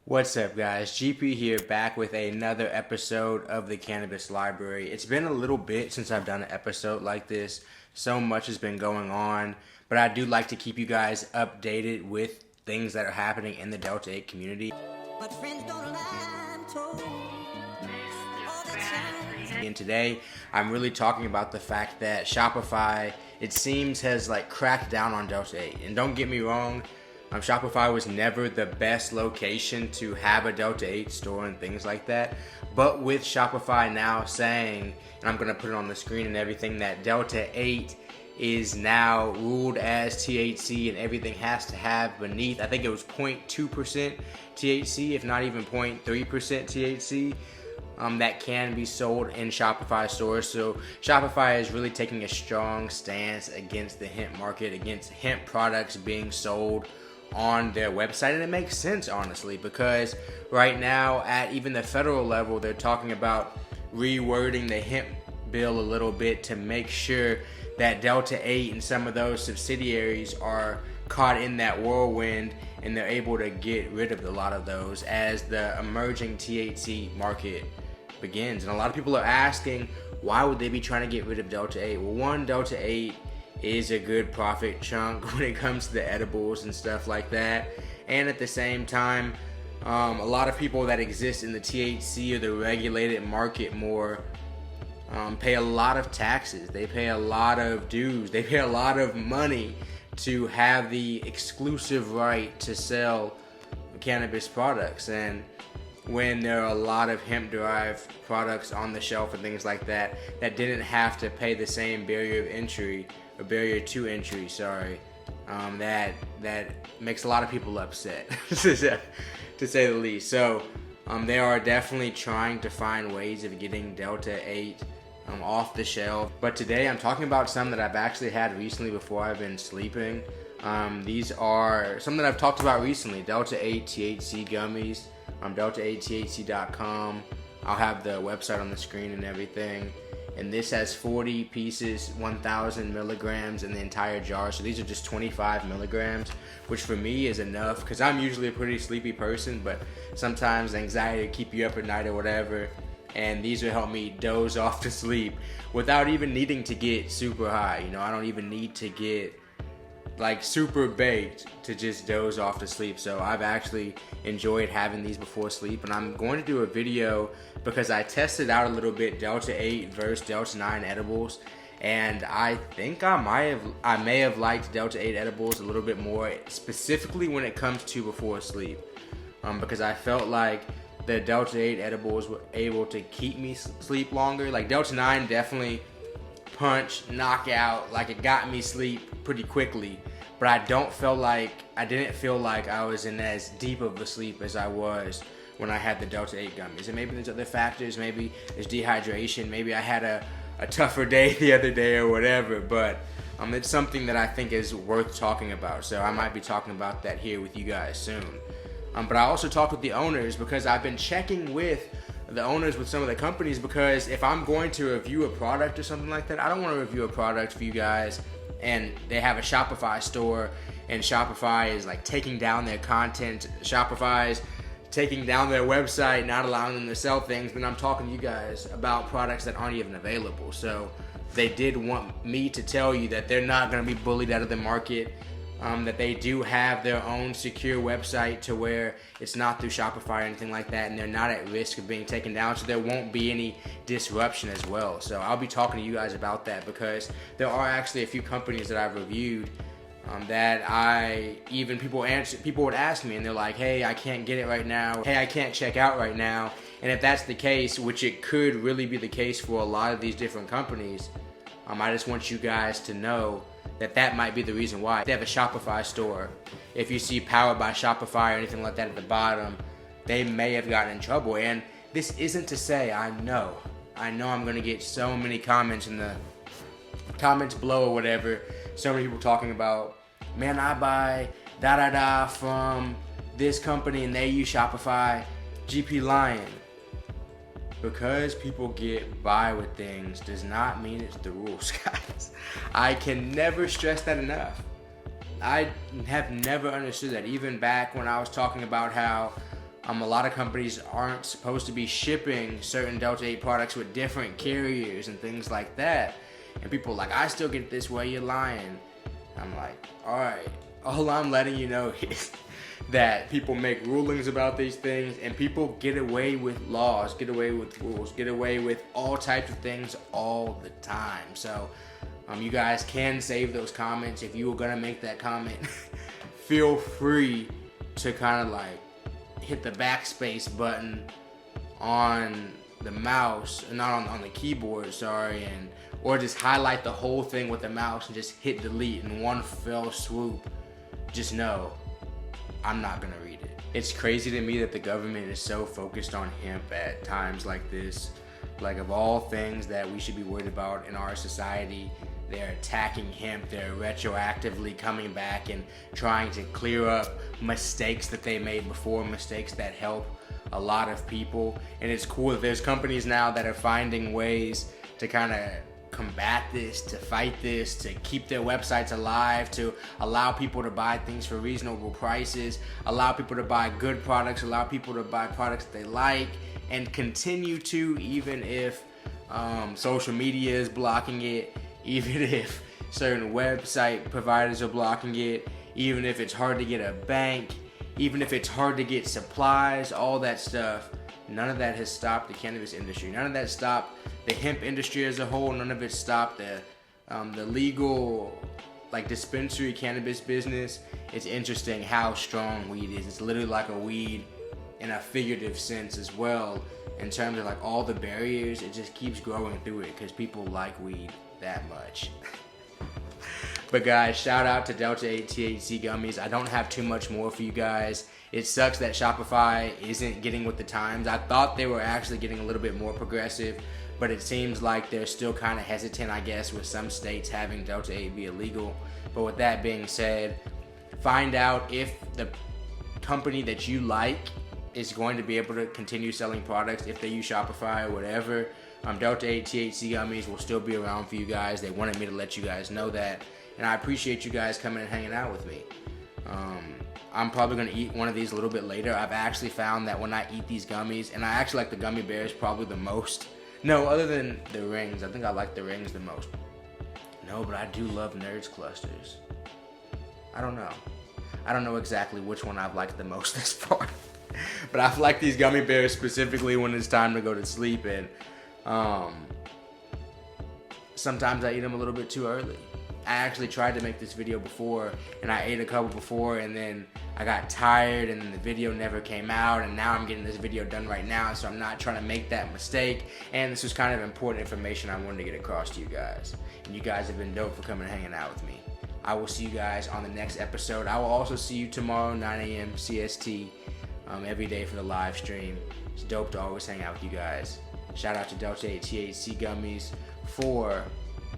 What's up, guys? GP here, back with another episode of the Cannabis Library. It's been a little bit since I've done an episode like this. So much has been going on, but I do like to keep you guys updated with things that are happening in the Delta-8 community. But friends don't lie, I'm told. And today, I'm really talking about the fact that Shopify, it seems, has cracked down on Delta-8. And don't get me wrong, Shopify was never the best location to have a Delta-8 store and things like that. But with Shopify now saying, and I'm going to put it on the screen and everything, that Delta-8 is now ruled as THC and everything has to have beneath, I think it was 0.2% THC, if not even 0.3% THC. That can be sold in Shopify stores. So Shopify is really taking a strong stance against the hemp market, against hemp products being sold on their website. And it makes sense, honestly, because right now at even the federal level, they're talking about rewording the hemp bill a little bit to make sure that Delta-8 and some of those subsidiaries are caught in that whirlwind and they're able to get rid of a lot of those as the emerging THC market begins. And a lot of people are asking, why would they be trying to get rid of Delta-8? Well, one, Delta-8 is a good profit chunk when it comes to the edibles and stuff like that. And at the same time, a lot of people that exist in the THC or the regulated market more pay a lot of taxes. They pay a lot of dues. They pay a lot of money to have the exclusive right to sell cannabis products. And when there are a lot of hemp-derived products on the shelf and things like that, that didn't have to pay the same barrier to entry, that makes a lot of people upset, to say the least. So they are definitely trying to find ways of getting Delta-8 off the shelf. But today I'm talking about some that I've actually had recently before I've been sleeping. These are some that I've talked about recently. Delta-8 THC gummies. Delta8THC.com. I'll have the website on the screen and everything. And this has 40 pieces, 1,000 milligrams in the entire jar. So these are just 25 milligrams, which for me is enough because I'm usually a pretty sleepy person, but sometimes anxiety will keep you up at night or whatever. And these will help me doze off to sleep without even needing to get super high. You know, I don't even need to get super baked to just doze off to sleep. So I've actually enjoyed having these before sleep, and I'm going to do a video because I tested out a little bit Delta-8 versus Delta-9 edibles, and I think I may have liked Delta-8 edibles a little bit more, specifically when it comes to before sleep, because I felt like the Delta-8 edibles were able to keep me sleep longer. Delta-9 definitely punch, knockout, it got me sleep pretty quickly, but I didn't feel like I was in as deep of a sleep as I was when I had the Delta-8 gummies. And maybe there's other factors, maybe there's dehydration, maybe I had a tougher day the other day or whatever, but it's something that I think is worth talking about, so I might be talking about that here with you guys soon. But I also talked with the owners because I've been checking with the owners with some of the companies, because if I'm going to review a product or something like that, I don't want to review a product for you guys and they have a Shopify store and Shopify is taking down their content, Shopify is taking down their website, not allowing them to sell things, then I'm talking to you guys about products that aren't even available. So they did want me to tell you that they're not going to be bullied out of the market, that they do have their own secure website to where it's not through Shopify or anything like that, and they're not at risk of being taken down, so there won't be any disruption as well. So I'll be talking to you guys about that, because there are actually a few companies that I've reviewed that people would ask me, and they're like, hey, I can't get it right now, hey, I can't check out right now. And if that's the case, which it could really be the case for a lot of these different companies, I just want you guys to know that might be the reason why. They have a Shopify store. If you see powered by Shopify or anything like that at the bottom, they may have gotten in trouble. And this isn't to say, I know I'm going to get so many comments in the comments below or whatever, so many people talking about, man, I buy from this company and they use Shopify. GP lying. Because people get by with things does not mean it's the rules, guys. I can never stress that enough. I have never understood that. Even back when I was talking about how A lot of companies aren't supposed to be shipping certain Delta-8 products with different carriers and things like that. And people are like, I still get it this way, you're lying. I'm like, alright, all I'm letting you know is that people make rulings about these things, and people get away with laws, get away with rules, get away with all types of things all the time. So you guys can save those comments. If you were gonna make that comment, feel free to kind of like hit the backspace button on the mouse, not on the keyboard, sorry, or just highlight the whole thing with the mouse and just hit delete in one fell swoop. Just know, I'm not gonna read it. It's crazy to me that the government is so focused on hemp at times like this. Like, of all things that we should be worried about in our society, they're attacking hemp. They're retroactively coming back and trying to clear up mistakes that they made before, mistakes that help a lot of people. And it's cool that there's companies now that are finding ways to kind of combat this, to fight this, to keep their websites alive, to allow people to buy things for reasonable prices, allow people to buy good products, allow people to buy products that they like, and continue to, even if social media is blocking it, even if certain website providers are blocking it, even if it's hard to get a bank, even if it's hard to get supplies, all that stuff. None of that has stopped the cannabis industry. None of that stopped the hemp industry as a whole. None of it stopped the legal, like, dispensary cannabis business. It's interesting how strong weed is. It's literally like a weed in a figurative sense as well. In terms of like all the barriers, it just keeps growing through it because people like weed that much. But guys, shout out to Delta-8 THC gummies. I don't have too much more for you guys. It sucks that Shopify isn't getting with the times. I thought they were actually getting a little bit more progressive, but it seems like they're still kind of hesitant, I guess, with some states having Delta-8 be illegal. But with that being said, find out if the company that you like is going to be able to continue selling products if they use Shopify or whatever. Delta-8 THC gummies will still be around for you guys. They wanted me to let you guys know that. And I appreciate you guys coming and hanging out with me. I'm probably going to eat one of these a little bit later. I've actually found that when I eat these gummies, and I actually like the gummy bears probably the most. No, other than the rings. I think I like the rings the most. No, but I do love Nerds Clusters. I don't know. I don't know exactly which one I've liked the most this far. But I've liked these gummy bears specifically when it's time to go to sleep. And sometimes I eat them a little bit too early. I actually tried to make this video before, and I ate a couple before, and then I got tired, and then the video never came out, and now I'm getting this video done right now, so I'm not trying to make that mistake. And this was kind of important information I wanted to get across to you guys. And you guys have been dope for coming and hanging out with me. I will see you guys on the next episode. I will also see you tomorrow, 9 a.m. CST, every day for the live stream. It's dope to always hang out with you guys. Shout out to Delta-8 THC gummies for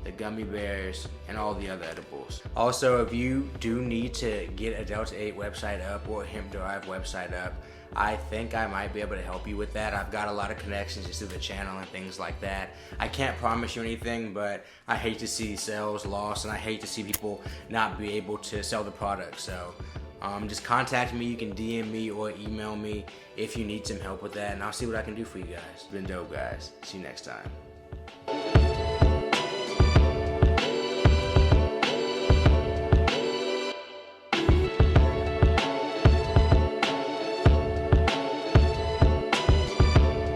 the gummy bears and all the other edibles. Also, if you do need to get a Delta-8 website up or a Hemp Drive website up, I think I might be able to help you with that. I've got a lot of connections just through the channel and things like that. I can't promise you anything, but I hate to see sales lost, and I hate to see people not be able to sell the product. So just contact me. You can DM me or email me if you need some help with that, and I'll see what I can do for you guys. It's been dope, guys. See you next time.